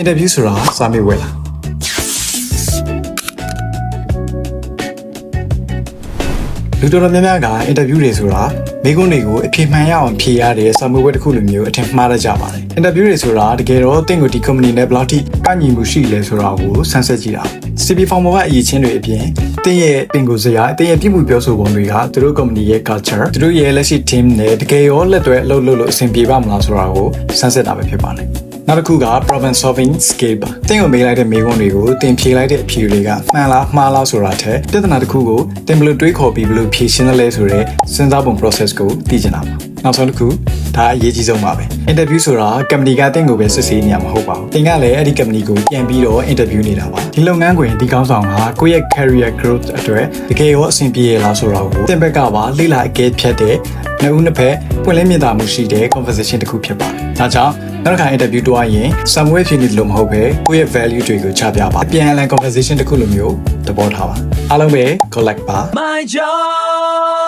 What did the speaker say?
interview ဆိုတာစာမေးပွဲလားလူတော်များများက interview တွေဆိုတာမိကုန်းတွေကိုအဖြေမှန်ရအောင်ဖြေရတဲ့စာမေးပွဲတစ်ခုလိုမျိုးအထင်မှားရကြပါတယ် interview တွေဆိုတာတကယ်တော့တင့်ကိုဒီ company နဲ့ဘယ်လောက်ထိကန့်ညီမှုရှိလဲဆိုတာကိုစမ်းစစ်ကြည့်တာ CV form ပေါ်ကအရေးချင်းတွေအပြင်တင်းရဲ့ပင်ကိုစရာတင်းရဲ့ပြည်မှုပြောဆိုပုံတွေကသူတို့ company ရဲ့ culture သူတို့ရဲ့လက်ရှိ team နဲ့တကယ်ရောလက်တွဲအလုပ်လုပ်လို့အဆင်ပြေပါမလားဆိုတာကိုစမ်းစစ်တာပဲဖြစ်ပါတယ်နောက်တစ်ခုက problem solving skill ပါတင်းကိုမေးလိုက်တဲ့မေးခွန်းတွေကိုတင်ဖြေလိုက်တဲ့အဖြေတွေကမှန်လားမှားလားဆိုတာထက်ပြဿနာတစ်ခုကိုတင်ဘယ်လိုတွေးခေါ်ပြီးဘယ်လိုဖြေရှင်းလဲဆိုတဲ့စဉ်းစားပုံ process ကိုသိချင်တာပါနောက်ဆုံးတစ်ခုဒါအရေးကြီးဆုံးပါပဲ interview ဆိုတာ company ကတင်းကိုပဲစစ်ဆေးနေရမှာမဟုတ်ပါဘူးတင်ကလည်းအဲ့ဒီ company ကိုပြန်ပြီးတော့ interview နေတာပါဒီလုပ်ငန်းခွင်ဒီကောင်းဆောင်ကကိုယ့်ရဲ့ career growth အတွက်တကယ်ရောအဆင်ပြေရလားဆိုတာကိုတင်ဘက်ကပါလေ့လာအကဲဖြတ်တဲ့နှစ်ဦးနှစ်ဖက်ပွင့်လင်းမြင်သာမှုရှိတဲ့ conversation တစ်ခုဖြစ်ပါတယ်ဒါကြောင့်နောက်တစ်ခါ interview တွားရင် somewhere ဖြစ်နေလို့မဟုတ်ပဲကိုယ့်ရဲ့ value တွေကိုချပြပါအပြန်အလှန် conversation တစ်ခုလိုမျိုးသဘောထားပါအားလုံးပဲ collect ပါ My job